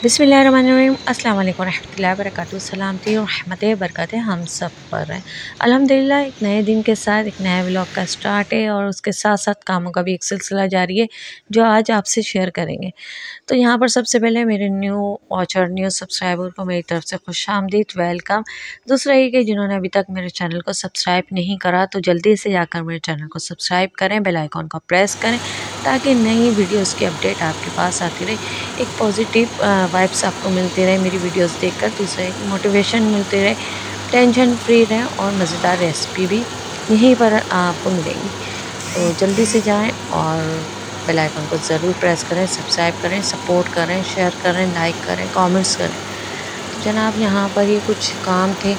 बिस्मिल्लाहिर्रहमानिर्रहीम अस्सलाम वालेकुम रहमतुल्लाहि व बरकातुहू। सलामती और रहमतें बरकतें हम सब पर हैं। अल्हम्दुलिल्लाह एक नए दिन के साथ एक नए व्लॉग का स्टार्ट है और उसके साथ साथ कामों का भी एक सिलसिला जारी है जो आज आपसे शेयर करेंगे। तो यहाँ पर सबसे पहले मेरे न्यू वॉचर न्यू सब्सक्राइबर को मेरी तरफ से खुशामदीद वेलकम। दूसरा ये कि जिन्होंने अभी तक मेरे चैनल को सब्सक्राइब नहीं करा तो जल्दी से जाकर मेरे चैनल को सब्सक्राइब करें, बेल आइकॉन को प्रेस करें ताकि नई वीडियोस की अपडेट आपके पास आती रहे। एक पॉजिटिव वाइब्स आपको मिलती रहे मेरी वीडियोस देखकर, दूसरा एक मोटिवेशन मिलती रहे, टेंशन फ्री रहें और मज़ेदार रेसिपी भी यहीं पर आपको मिलेंगी। तो जल्दी से जाएं और बेल आइकन को ज़रूर प्रेस करें, सब्सक्राइब करें, सपोर्ट करें, शेयर करें, लाइक करें, कमेंट्स करें। तो जनाब यहाँ पर ये कुछ काम थे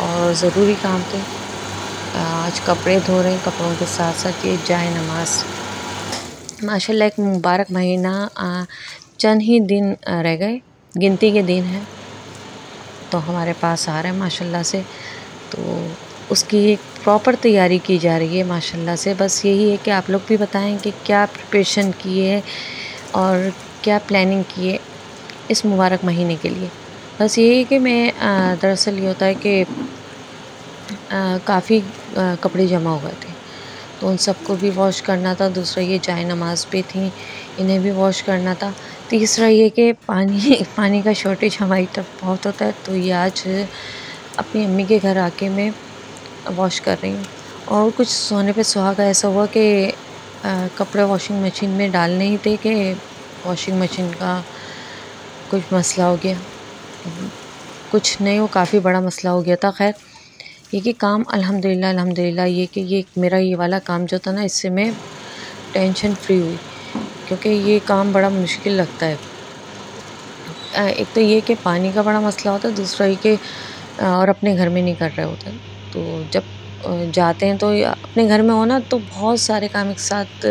और ज़रूरी काम थे। आज कपड़े धो रहे हैं, कपड़ों के साथ साथ ये जाए नमाज़। माशाल्लाह एक मुबारक महीना चंद ही दिन रह गए, गिनती के दिन हैं तो हमारे पास आ रहे हैं माशाल्लाह से। तो उसकी एक प्रॉपर तैयारी की जा रही है माशाल्लाह से। बस यही है कि आप लोग भी बताएं कि क्या प्रिपरेशन किए है और क्या प्लानिंग की है इस मुबारक महीने के लिए। बस यही है कि मैं दरअसल ये होता है कि काफ़ी कपड़े जमा हुए थे तो उन सबको भी वॉश करना था। दूसरा ये जाए नमाज़ पे थी, इन्हें भी वॉश करना था। तीसरा ये कि पानी का शॉर्टेज हमारी तरफ बहुत होता है तो ये आज अपनी अम्मी के घर आके मैं वॉश कर रही हूँ। और कुछ सोने पे सुहागा ऐसा हुआ कि कपड़े वॉशिंग मशीन में डालने ही थे कि वॉशिंग मशीन का कुछ मसला हो गया। कुछ नहीं, वो काफ़ी बड़ा मसला हो गया था। खैर ये कि काम अल्हम्दुलिल्लाह ये कि ये मेरा ये वाला काम जो था ना, इससे मैं टेंशन फ्री हुई क्योंकि ये काम बड़ा मुश्किल लगता है। एक तो ये कि पानी का बड़ा मसला होता है, दूसरा ये कि और अपने घर में नहीं कर रहे होते। तो जब जाते हैं तो अपने घर में हो ना तो बहुत सारे काम एक साथ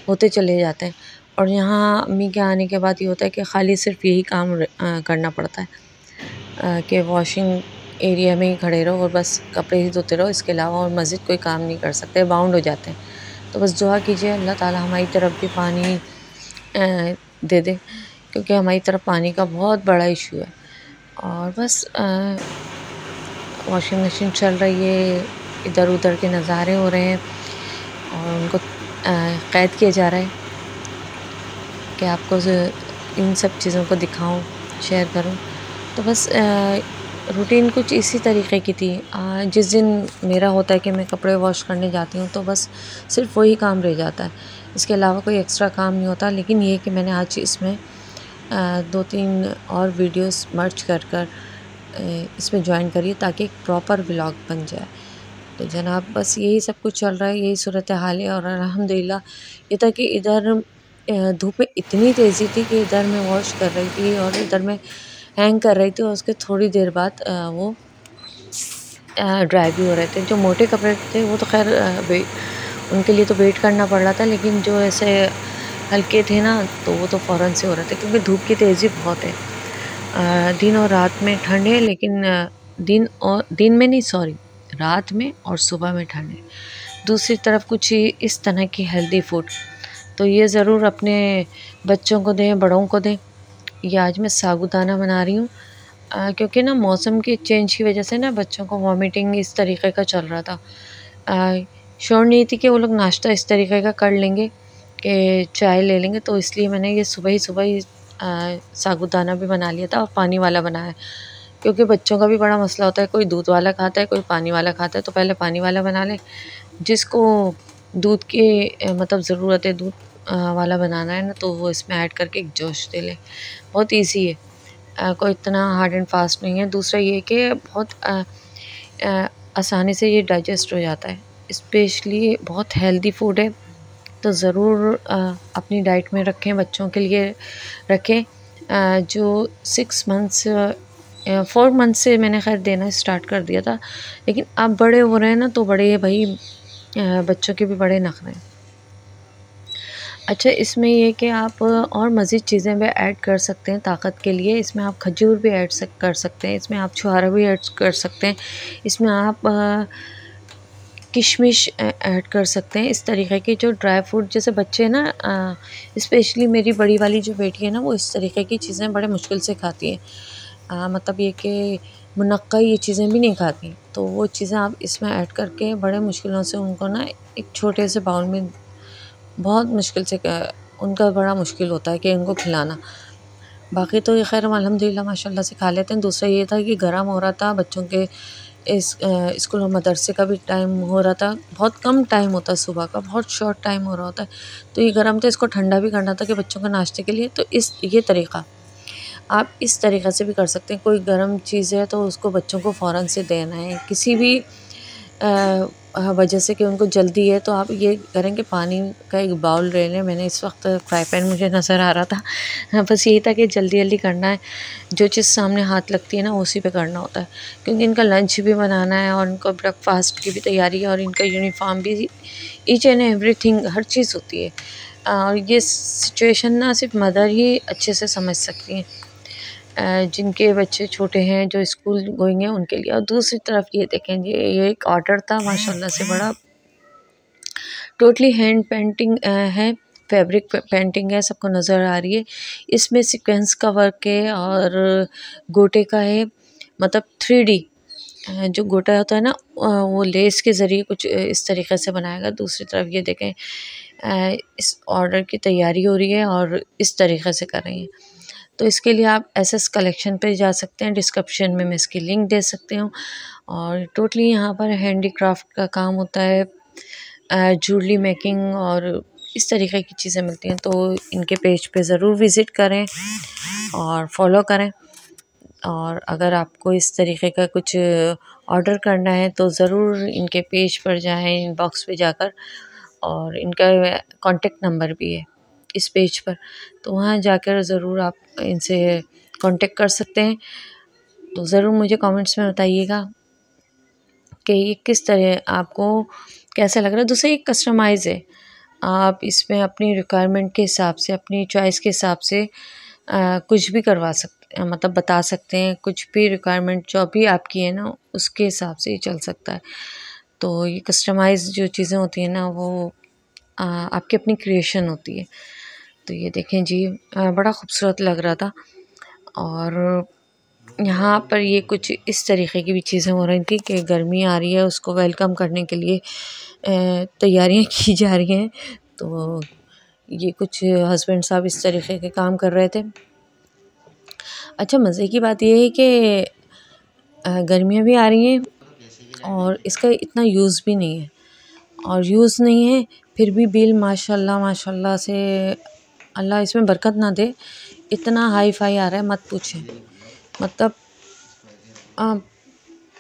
होते चले जाते हैं और यहाँ अम्मी के आने के बाद ये होता है कि खाली सिर्फ यही काम करना पड़ता है कि वॉशिंग एरिया में ही खड़े रहो और बस कपड़े ही धोते रहो, इसके अलावा और मज़ीद कोई काम नहीं कर सकते, बाउंड हो जाते हैं। तो बस दुआ कीजिए अल्लाह ताला हमारी तरफ भी पानी दे दे क्योंकि हमारी तरफ पानी का बहुत बड़ा इशू है। और बस वॉशिंग मशीन चल रही है, इधर उधर के नज़ारे हो रहे हैं और उनको क़ैद किया जा रहा है कि आपको इन सब चीज़ों को दिखाऊं, शेयर करूं। तो बस रूटीन कुछ इसी तरीके की थी। जिस दिन मेरा होता है कि मैं कपड़े वॉश करने जाती हूँ तो बस सिर्फ वही काम रह जाता है, इसके अलावा कोई एक्स्ट्रा काम नहीं होता। लेकिन ये कि मैंने आज इसमें 2-3 और वीडियोस मर्ज कर इसमें ज्वाइन करी ताकि एक प्रॉपर व्लॉग बन जाए। तो जनाब बस यही सब कुछ चल रहा है, यही सूरत हाल है। और अल्हम्दुलिल्लाह ये था कि इधर धूप में इतनी तेज़ी थी कि इधर मैं वॉश कर रही थी और इधर मैं हैंग कर रही थी और उसके थोड़ी देर बाद वो ड्राई भी हो रहे थे। जो मोटे कपड़े थे वो तो खैर उनके लिए तो वेट करना पड़ रहा था, लेकिन जो ऐसे हल्के थे ना तो वो तो फ़ौरन से हो रहे थे क्योंकि धूप की तेज़ी बहुत है। दिन और रात में ठंड है, लेकिन दिन में नहीं, सॉरी, रात में और सुबह में ठंड है। दूसरी तरफ कुछ इस तरह की हेल्दी फूड तो ये ज़रूर अपने बच्चों को दें, बड़ों को दें। ये आज मैं साबूदाना बना रही हूँ क्योंकि ना मौसम के चेंज की वजह से ना बच्चों को वॉमिटिंग इस तरीके का चल रहा था। श्योर नहीं थी कि वो लोग नाश्ता इस तरीके का कर लेंगे कि चाय ले लेंगे, तो इसलिए मैंने ये सुबह ही साबूदाना भी बना लिया था और पानी वाला बनाया क्योंकि बच्चों का भी बड़ा मसला होता है, कोई दूध वाला खाता है, कोई पानी वाला खाता है। तो पहले पानी वाला बना लें, जिसको दूध की मतलब ज़रूरत है, दूध वाला बनाना है ना, तो वो इसमें ऐड करके एक जोश दे लें। बहुत इजी है, कोई इतना हार्ड एंड फास्ट नहीं है। दूसरा ये कि बहुत आसानी से ये डाइजेस्ट हो जाता है, स्पेशली बहुत हेल्दी फूड है। तो ज़रूर अपनी डाइट में रखें, बच्चों के लिए रखें। जो 4 मंथ से मैंने खैर देना स्टार्ट कर दिया था, लेकिन अब बड़े हो रहे हैं ना तो बड़े भाई बच्चों के भी बड़े नखरे हैं। अच्छा, इसमें ये कि आप और मज़ीद चीज़ें भी ऐड कर सकते हैं ताकत के लिए। इसमें आप खजूर भी कर सकते हैं, इसमें आप छुहारा भी ऐड कर सकते हैं, इसमें आप किशमिश ऐड कर सकते हैं। इस तरीके के जो ड्राई फ्रूट, जैसे बच्चे ना स्पेशली मेरी बड़ी वाली जो बेटी है ना, वो इस तरीके की चीज़ें बड़े मुश्किल से खाती है। मतलब ये कि मुनक्का ये चीज़ें भी नहीं खाती, तो वो चीज़ें आप इसमें ऐड करके बड़े मुश्किलों से उनको ना एक छोटे से बाउल में बहुत मुश्किल से उनका बड़ा मुश्किल होता है कि इनको खिलाना। बाकी तो ये खैर अल्हम्दुलिल्लाह माशाल्लाह से खा लेते हैं। दूसरा ये था कि गर्म हो रहा था, बच्चों के इस स्कूल और मदरसे का भी टाइम हो रहा था, बहुत कम टाइम होता है सुबह का, बहुत शॉर्ट टाइम हो रहा होता है, तो ये गर्म था, इसको ठंडा भी करना था कि बच्चों के नाश्ते के लिए। तो ये तरीक़ा आप इस तरीक़े से भी कर सकते हैं। कोई गर्म चीज़ है तो उसको बच्चों को फ़ौरन से देना है, किसी भी वजह से कि उनको जल्दी है, तो आप ये करें कि पानी का एक बाउल ले लें। मैंने इस वक्त फ्राई पैन मुझे नज़र आ रहा था, बस यही था कि जल्दी जल्दी करना है, जो चीज़ सामने हाथ लगती है ना उसी पे करना होता है, क्योंकि इनका लंच भी बनाना है और इनको ब्रेकफास्ट की भी तैयारी है और इनका यूनिफॉर्म भी, ईच एंड एवरीथिंग हर चीज़ होती है। और ये सिचुएशन ना सिर्फ मदर ही अच्छे से समझ सकती हैं, जिनके बच्चे छोटे हैं, जो स्कूल गोइंग हैं उनके लिए। और दूसरी तरफ ये देखें, ये एक ऑर्डर था माशाल्लाह से बड़ा, टोटली हैंड पेंटिंग है, फैब्रिक पेंटिंग है, सबको नज़र आ रही है। इसमें सीक्वेंस का वर्क है और गोटे का है, मतलब 3D जो गोटा होता है ना, वो लेस के ज़रिए कुछ इस तरीक़े से बनाएगा। दूसरी तरफ ये देखें, इस ऑर्डर की तैयारी हो रही है और इस तरीक़े से कर रही हैं। तो इसके लिए आप एसएस कलेक्शन पे जा सकते हैं, डिस्क्रिप्शन में मैं इसकी लिंक दे सकती हूँ। और टोटली यहाँ पर हैंडीक्राफ्ट का काम होता है, ज्वेलरी मेकिंग और इस तरीके की चीज़ें मिलती हैं। तो इनके पेज पे ज़रूर विज़िट करें और फॉलो करें। और अगर आपको इस तरीके का कुछ ऑर्डर करना है तो ज़रूर इनके पेज पर जाएं, इनबॉक्स पे जाकर, और इनका कॉन्टेक्ट नंबर भी है इस पेज पर, तो वहाँ जाकर ज़रूर आप इनसे कांटेक्ट कर सकते हैं। तो ज़रूर मुझे कमेंट्स में बताइएगा कि ये किस तरह आपको कैसा लग रहा है। दूसरा, एक कस्टमाइज़ है, आप इसमें अपनी रिक्वायरमेंट के हिसाब से, अपनी चॉइस के हिसाब से कुछ भी करवा सकते हैं, मतलब बता सकते हैं, कुछ भी रिक्वायरमेंट जो भी आपकी है ना उसके हिसाब से ही चल सकता है। तो ये कस्टमाइज़ जो चीज़ें होती हैं ना, वो आपकी अपनी क्रिएशन होती है। तो ये देखें जी, बड़ा खूबसूरत लग रहा था। और यहाँ पर ये कुछ इस तरीके की भी चीज़ें हो रही थी कि गर्मी आ रही है, उसको वेलकम करने के लिए तैयारियां की जा रही हैं। तो ये कुछ हस्बैंड साहब इस तरीके के काम कर रहे थे। अच्छा, मज़े की बात ये है कि गर्मियाँ भी आ रही हैं और इसका इतना यूज़ भी नहीं है, और यूज़ नहीं है फिर भी बिल माशाल्लाह माशाल्लाह से, अल्लाह इसमें बरकत ना दे, इतना हाई फाई आ रहा है मत पूछें। मतलब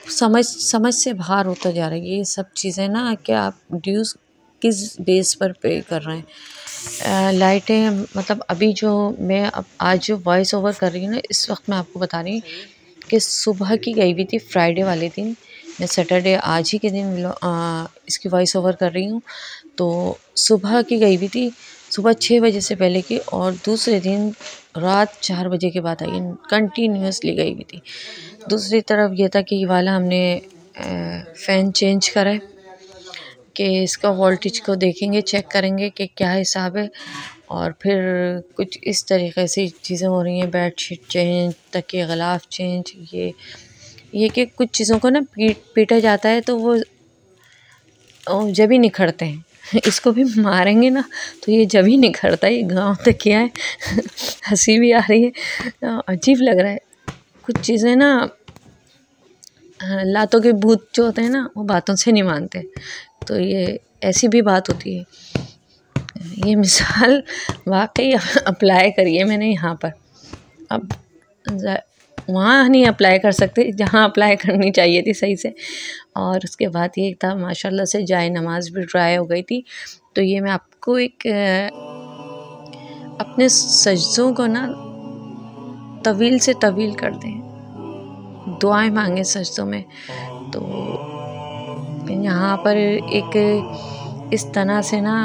समझ से बाहर होता जा रहा है ये सब चीज़ें ना, कि आप ड्यूज़ किस बेस पर पे कर रहे हैं। लाइटें, मतलब अभी जो मैं आज जो वॉइस ओवर कर रही हूँ ना, इस वक्त मैं आपको बता रही हूँ कि सुबह की गई हुई थी, फ्राइडे वाले दिन, मैं सैटरडे आज ही के दिन इसकी वॉइस ओवर कर रही हूँ। तो सुबह की गई हुई थी, सुबह 6 बजे से पहले की, और दूसरे दिन रात 4 बजे के बाद आई, कंटिन्यूसली गई हुई थी। दूसरी तरफ ये था कि ये वाला हमने फ़ैन चेंज करा है कि इसका वोल्टेज को देखेंगे, चेक करेंगे कि क्या हिसाब है। और फिर कुछ इस तरीके से चीज़ें हो रही हैं, बेडशीट चेंज, तकिए ग़िलाफ़ चेंज। ये कि कुछ चीज़ों को ना पीटा जाता है तो वो जब ही निखरते हैं। इसको भी मारेंगे ना तो ये जब ही निखरता है। ये गाँव तकिया है। हंसी भी आ रही है, अजीब लग रहा है। कुछ चीज़ें ना, लातों के भूत जो होते हैं ना, वो बातों से नहीं मानते। तो ये ऐसी भी बात होती है। ये मिसाल वाकई अप्लाई करिए मैंने यहाँ पर। अब वहाँ नहीं अप्लाई कर सकते जहाँ अप्लाई करनी चाहिए थी सही से। और उसके बाद ये था माशाल्लाह से जाए नमाज भी ड्राई हो गई थी। तो ये मैं आपको एक अपने सजदों को ना तवील से तवील कर दें, दुआएं मांगे सजदों में। तो यहाँ पर एक इस तरह से ना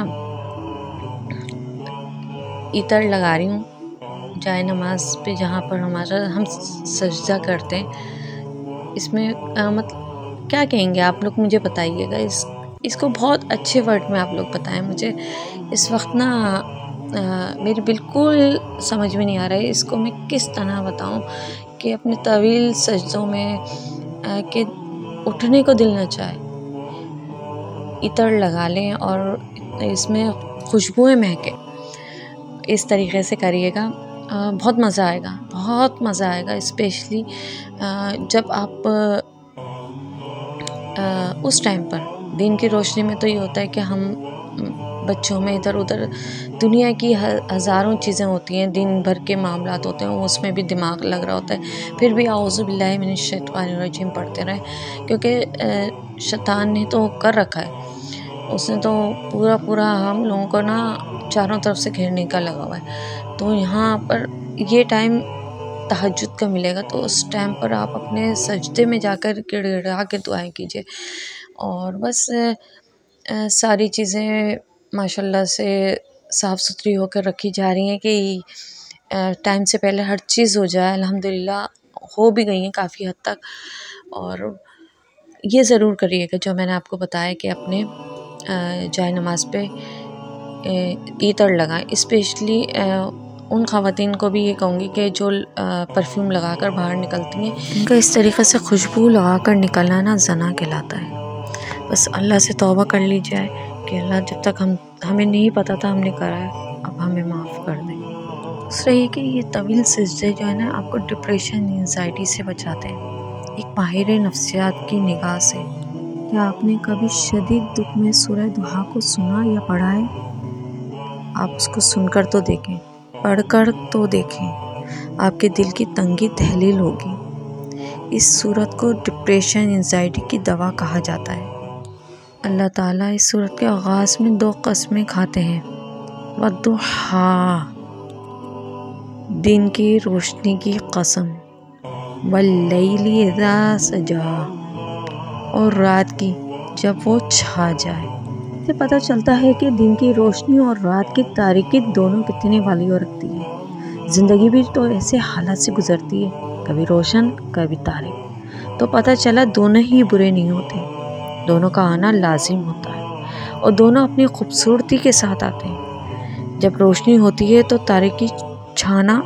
इतर लगा रही हूँ जाए नमाज पे, जहाँ पर हम सजदा करते हैं। इसमें मतलब क्या कहेंगे आप लोग, मुझे बताइएगा। इसको बहुत अच्छे वर्ड में आप लोग बताएं मुझे। इस वक्त ना मेरे बिल्कुल समझ में नहीं आ रहा है इसको मैं किस तरह बताऊं कि अपने तवील सजदों में कि उठने को दिल न चाहे। इतर लगा लें और इसमें खुशबुएं महके, इस तरीके से करिएगा। बहुत मज़ा आएगा, बहुत मज़ा आएगा। स्पेशली जब आप उस टाइम पर दिन की रोशनी में तो ये होता है कि हम बच्चों में इधर उधर दुनिया की हज़ारों चीज़ें होती हैं, दिन भर के मामलात होते हैं, उसमें भी दिमाग लग रहा होता है। फिर भी औज़ु बिल्लाहि मिनश शैतानिर रजीम पढ़ते रहें, क्योंकि शैतान ने तो कर रखा है, उसने तो पूरा हम लोगों को ना चारों तरफ से घेरने का लगा हुआ है। तो यहाँ पर ये टाइम तहज्जुद का मिलेगा, तो उस टाइम पर आप अपने सजदे में जाकर गिड़गिड़ा के दुआएं कीजिए। और बस सारी चीज़ें माशाल्लाह से साफ़ सुथरी होकर रखी जा रही हैं कि टाइम से पहले हर चीज़ हो जाए। अल्हम्दुलिल्लाह हो भी गई हैं काफ़ी हद तक। और ये ज़रूर करिएगा जो मैंने आपको बताया कि अपने जाए नमाज पे इतर लगाएं। स्पेशली उन ख़वातीन को भी ये कहूँगी कि जो परफ्यूम लगाकर बाहर निकलती हैं, इनका इस तरीक़े से खुशबू लगाकर निकलना ना ज़ना कहलाता है। बस अल्लाह से तौबा कर ली जाए कि अल्लाह जब तक हमें नहीं पता था हमने करा है, अब हमें माफ़ कर दें। दूसरा ये कि ये तवील सजदे जो है ना आपको डिप्रेशन एंजाइटी से बचाते हैं, एक माहिर नफ्सियात की निगाह से। क्या आपने कभी शदीद दुख में सूरह दुहा को सुना या पढ़ा है? आप उसको सुनकर तो देखें, पढ़कर तो देखें, आपके दिल की तंगी तहलील होगी। इस सूरत को डिप्रेशन एंजाइटी की दवा कहा जाता है। अल्लाह ताला इस सूरत के आगाज़ में 2 कस्में खाते हैं, वद्दुहा, दिन की रोशनी की कसम, वल्लैली इज़ा सजा, और रात की जब वो छा जाए। इससे पता चलता है कि दिन की रोशनी और रात की तारीकी दोनों कितनी वैल्यू रखती है। ज़िंदगी भी तो ऐसे हालात से गुजरती है, कभी रोशन कभी तारीक। तो पता चला दोनों ही बुरे नहीं होते, दोनों का आना लाजिम होता है और दोनों अपनी खूबसूरती के साथ आते हैं। जब रोशनी होती है तो तारीकी छाना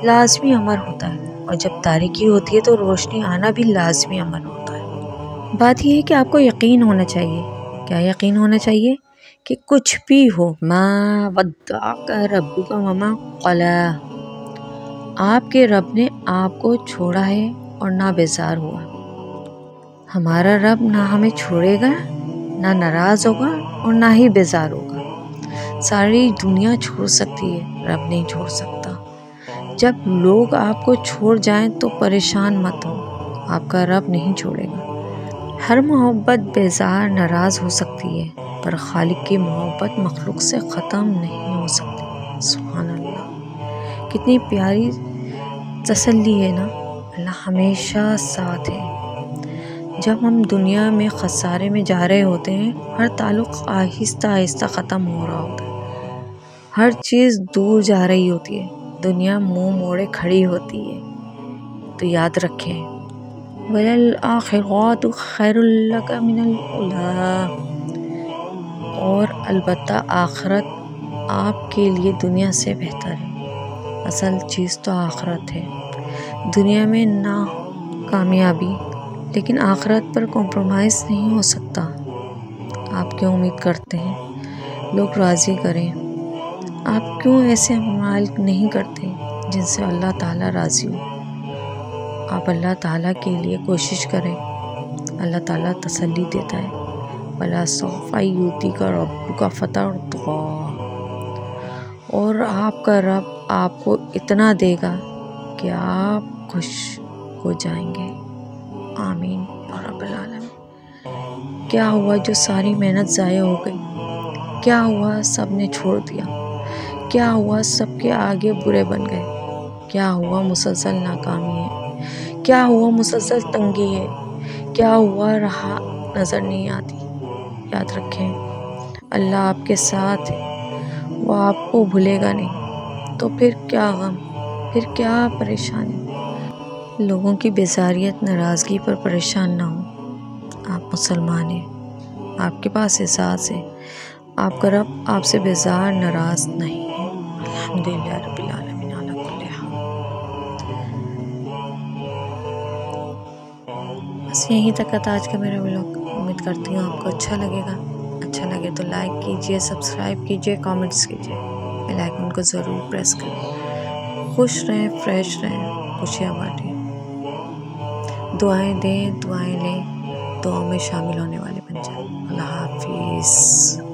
लाजमी अमर होता है, और जब तारीकी होती है तो रोशनी आना भी लाजमी अमर होता है। बात यह है कि आपको यकीन होना चाहिए। क्या यकीन होना चाहिए? कि कुछ भी हो, मा वद्दाका रब्बुका वमा क़ला, आपके रब ने आपको छोड़ा है और ना बेजार हुआ। हमारा रब ना हमें छोड़ेगा, ना नाराज़ होगा और ना ही बेजार होगा। सारी दुनिया छोड़ सकती है, रब नहीं छोड़ सकता। जब लोग आपको छोड़ जाएं तो परेशान मत हो, आपका रब नहीं छोड़ेगा। हर मोहब्बत बेजार नाराज़ हो सकती है, पर खालिक की मोहब्बत मखलूक से ख़त्म नहीं हो सकती। सुभान अल्लाह, कितनी प्यारी तसल्ली है ना। अल्लाह हमेशा साथ है। जब हम दुनिया में खसारे में जा रहे होते हैं, हर ताल्लुक़ आहिस्ता आहिस्ता ख़त्म हो रहा होता है, हर चीज़ दूर जा रही होती है, दुनिया मुँह मोड़े खड़ी होती है। तो याद रखें, वलल आखिरातु खैरुल लका मिनल उला, और अलबत्ता आखिरत आपके लिए दुनिया से बेहतर है। असल चीज़ तो आखिरत है। दुनिया में ना कामयाबी, लेकिन आखिरत पर कॉम्प्रोमाइज़ नहीं हो सकता। आप क्यों उम्मीद करते हैं लोग राज़ी करें? आप क्यों ऐसे अमाल नहीं करते जिनसे अल्लाह ताला राज़ी हो? आप अल्लाह ताला के लिए कोशिश करें, अल्लाह ताला तसल्ली देता है। वला सौफ़ा युअतीका रब्बुका फ़तरदा, और आपका रब आपको इतना देगा कि आप खुश हो जाएंगे। आमीन या रब्बल आलमीन। क्या हुआ जो सारी मेहनत ज़ाया हो गई? क्या हुआ सब ने छोड़ दिया? क्या हुआ सबके आगे बुरे बन गए? क्या हुआ मुसलसल नाकामी है? क्या हुआ मुसलसल तंगी है? क्या हुआ राह नज़र नहीं आती? याद रखें, अल्लाह आपके साथ है, वो आपको भूलेगा नहीं। तो फिर क्या गम, फिर क्या परेशानी? लोगों की बेजारियत नाराज़गी पर परेशान ना हो। आप मुसलमान हैं, आपके पास एहसास है, आपका रब आपसे बेजार नाराज नहीं है। अल्हम्दुलिल्लाह रब्बिल आलमीन अला कुल्ली हाल। बस यहीं तक था आज का मेरा व्लॉग। उम्मीद करती हूँ आपको अच्छा लगेगा। अच्छा लगे तो लाइक कीजिए, सब्सक्राइब कीजिए, कमेंट्स कीजिए, बेल आइकन को ज़रूर प्रेस करें। खुश रहें, फ्रेश रहें, खुशियाँ बांटें, दुआएं दें, दुआएं लें, दुआओं में शामिल होने वाले बन जाएं। अल्लाह हाफिज़।